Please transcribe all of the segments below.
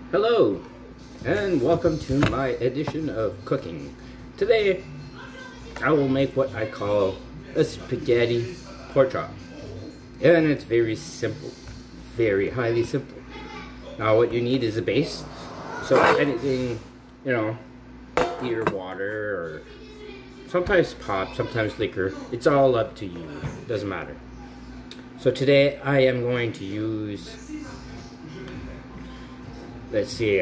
Hello, and welcome to my edition of cooking. Today, I will make what I call a spaghetti pork chop. And it's very simple, very highly simple. Now what you need is a base. So anything, either water or sometimes pop, sometimes liquor. It's all up to you, doesn't matter. So today I am going to use, let's see,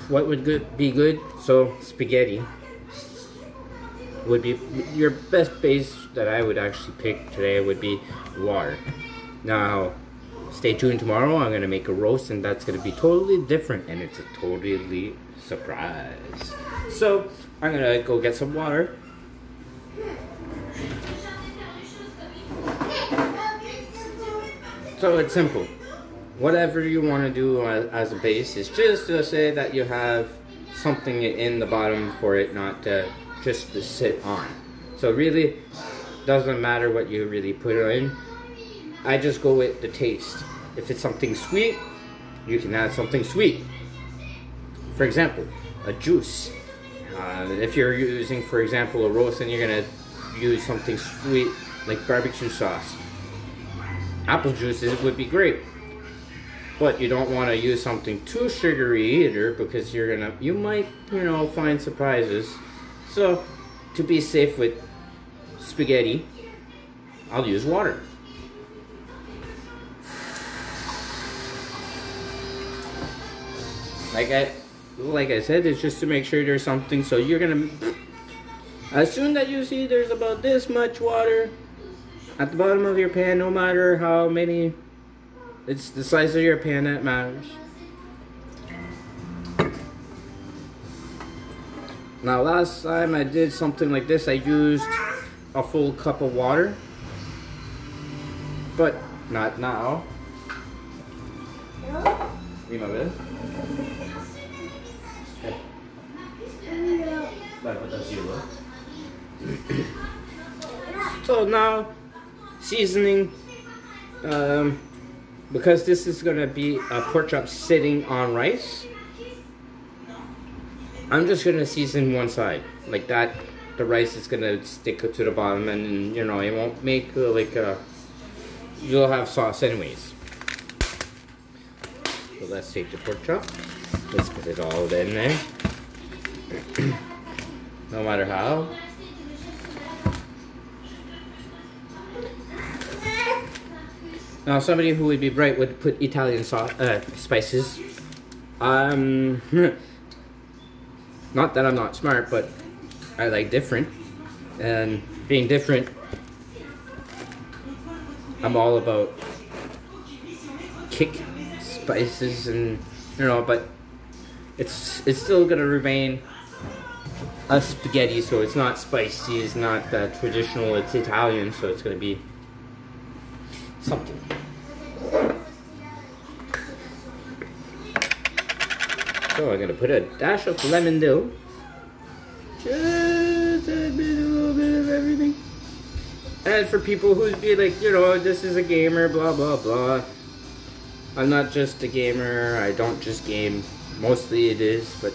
what would be good? So spaghetti would be your best base that I would actually pick today would be water. Now, stay tuned tomorrow. I'm gonna make a roast, and that's gonna be totally different, and it's a totally surprise. So I'm gonna go get some water. So it's simple. Whatever you want to do as a base is just to say that you have something in the bottom for it not to just to sit on. So really doesn't matter what you really put in. I just go with the taste. If it's something sweet, you can add something sweet. For example, a juice. If you're using, for example, a roast, and you're gonna use something sweet like barbecue sauce. Apple juices would be great. But you don't want to use something too sugary either, because you might, find surprises. So, to be safe with spaghetti, I'll use water. Like I said, it's just to make sure there's something. So you're gonna, as soon as you see there's about this much water at the bottom of your pan, no matter how many. It's the size of your pan that matters. Now last time I did something like this, I used a full cup of water. But not now. Prima vez. So now, seasoning. Because this is going to be a pork chop sitting on rice, I'm just going to season one side. Like that, the rice is going to stick to the bottom, and it won't make you'll have sauce anyways. So let's take the pork chop. Let's put it all in there. No matter how. Now, somebody who would be bright would put Italian spices. Not that I'm not smart, but I like different. And being different, I'm all about kick spices, and but it's still gonna remain a spaghetti, so it's not spicy. It's not traditional. It's Italian, so it's gonna be something. So I'm gonna put a dash of lemon dill, just a little bit of everything. And for people who'd be like, this is a gamer, blah blah blah. I'm not just a gamer. I don't just game. Mostly it is, but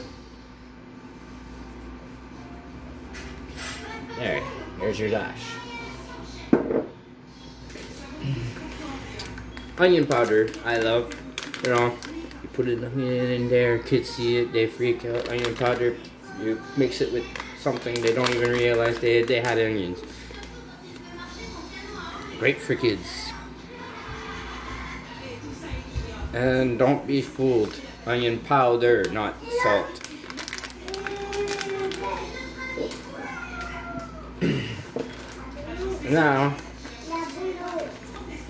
there's your dash. Onion powder, I love. You put it in there, kids see it, they freak out. Onion powder, you mix it with something, they don't even realize they had onions. Great for kids. And don't be fooled. Onion powder, not salt. Now,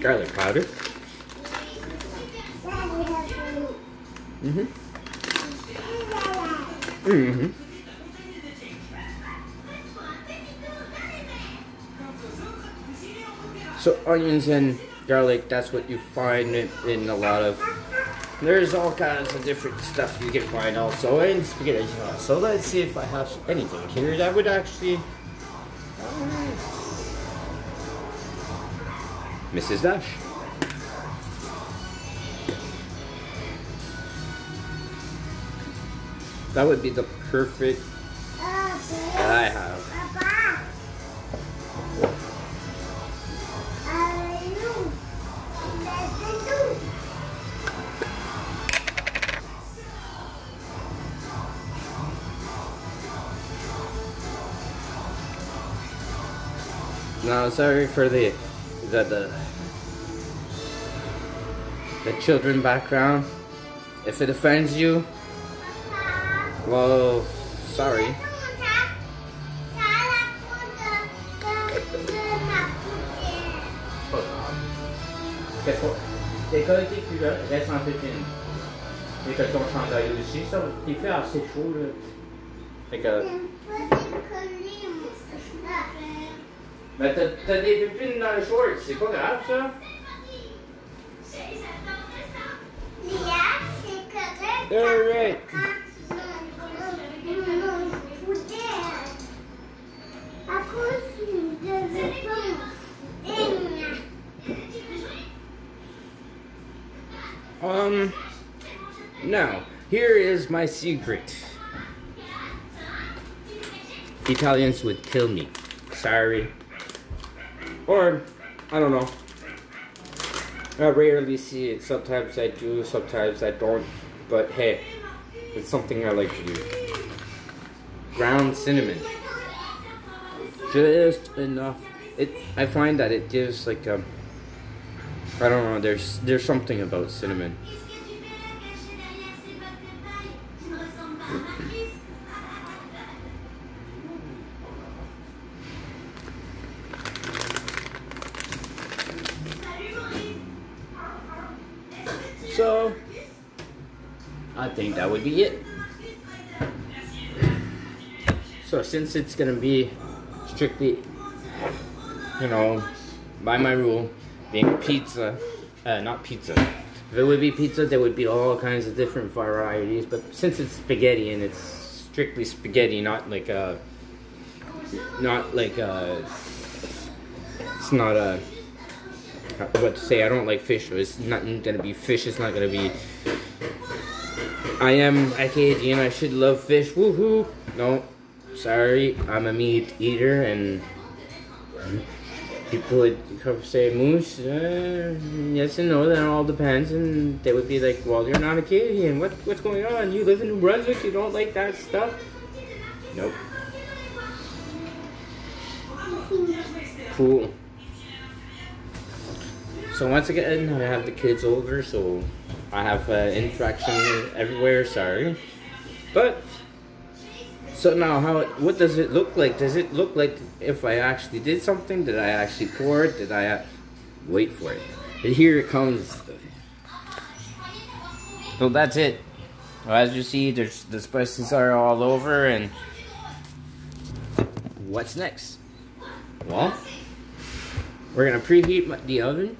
garlic powder. So onions and garlic, that's what you find in a lot of. There's all kinds of different stuff you can find also in spaghetti sauce. So let's see if I have anything here that would actually. Mrs. Dash. That would be the perfect that I have. Now, sorry for the children background. If it offends you, well, sorry. T'es correct tes culottes, reste en pépine. Et que ton chandail aussi, ça, il fait assez chaud là. Fait que... Mais t'as des pépines dans les shorts, c'est pas grave ça? Alright. Now, here is my secret. Italians would kill me. Sorry. Or, I don't know. I rarely see it. Sometimes I do, sometimes I don't. But hey, it's something I like to do. Ground cinnamon. Just enough. I find that it gives like a... I don't know, there's something about cinnamon. So, I think that would be it. So since it's gonna be strictly, you know, by my rule, being pizza, not pizza. If it would be pizza, there would be all kinds of different varieties, but since it's spaghetti and it's strictly spaghetti, it's not a, what to say, I don't like fish, so it's not gonna be fish, it's not gonna be, I am Acadian, I should love fish, woohoo, no, sorry, I'm a meat eater, and people would say, moose, yes and no, that all depends, and they would be like, well, you're not a Canadian, what's going on, you live in New Brunswick, you don't like that stuff? Nope. Cool. So once again, I have the kids over, so I have interaction everywhere, sorry. But, so now, what does it look like? Does it look like if I actually did something? Did I actually pour it? Did I wait for it? And here it comes. So that's it. Well, as you see, the spices are all over, and what's next? Well, we're gonna preheat the oven.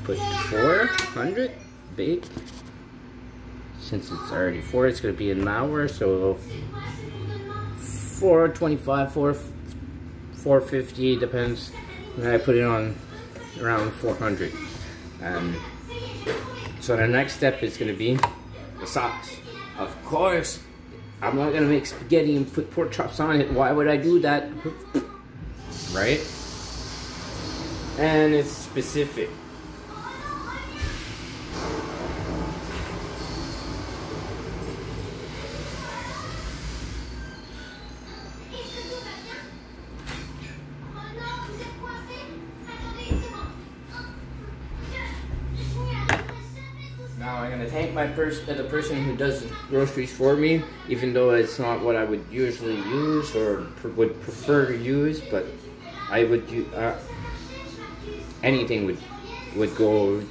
Put 400 bake. Since it's already 4, it's gonna be an hour, so 425, 450, depends. And I put it on around 400. So the next step is gonna be the sauce. Of course, I'm not gonna make spaghetti and put pork chops on it. Why would I do that? Right? And it's specific. Now I'm gonna thank the person who does groceries for me, even though it's not what I would usually use or would prefer to use, but I would anything would go.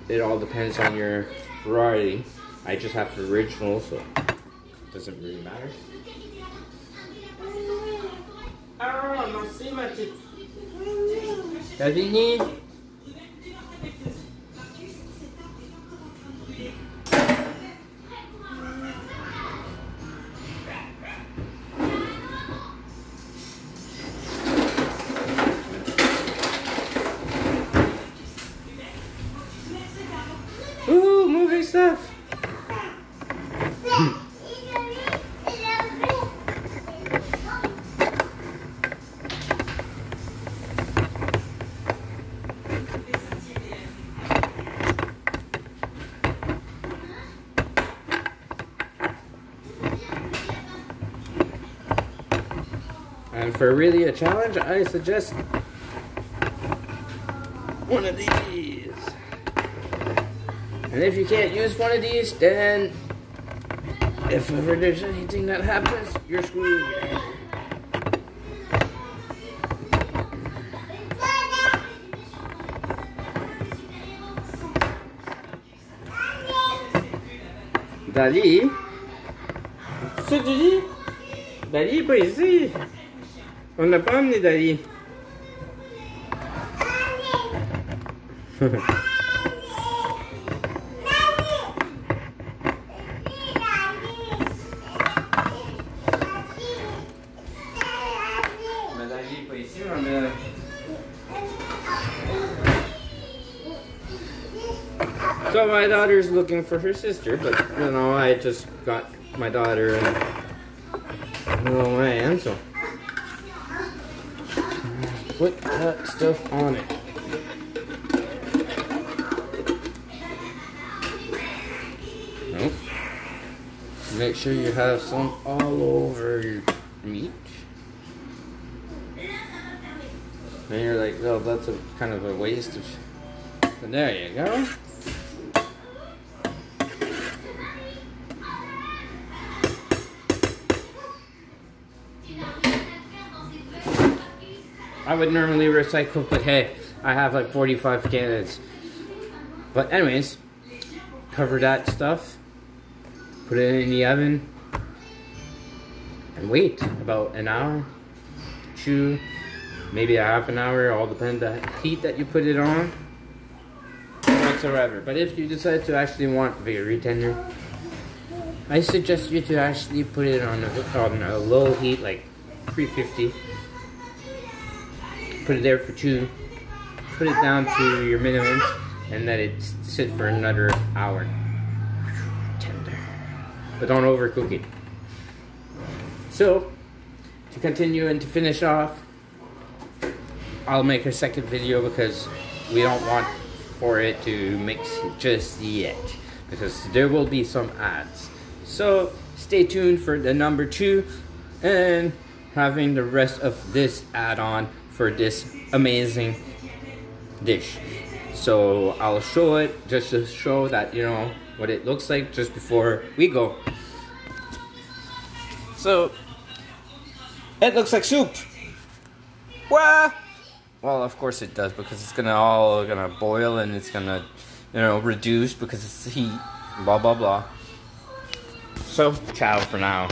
It all depends on your variety. I just have the original, so it doesn't really matter. T'as fini? Ooh, moving stuff. And for really a challenge, I suggest one of these. And if you can't use one of these, then if ever there's anything that happens, you're screwed. Dali? C'est Dali? Dali pas ici. On n'a pas amené Dali. So my daughter's looking for her sister, but you know, I just got my daughter and little man, so put that stuff on it. Nope. Make sure you have some all over your meat. And you're like, oh, that's a kind of a waste of. But there you go. I would normally recycle, but hey, I have like 45 cans. But anyways, cover that stuff, put it in the oven, and wait about an hour, 2, maybe a half an hour, all depends on the heat that you put it on, whatsoever. But if you decide to actually want very tender, I suggest you to actually put it on a low heat, like 350. Put it there for 2, put it down to your minimum, and let it sit for another hour. Tender. But don't overcook it. So, to continue and to finish off, I'll make a second video because we don't want for it to mix just yet, because there will be some ads. So, stay tuned for the number 2 and having the rest of this add-on for this amazing dish. So I'll show it just to show that, you know, what it looks like just before we go. So it looks like soup. Well, of course it does, because it's all gonna boil and it's gonna, you know, reduce because it's the heat, blah blah blah. So ciao for now.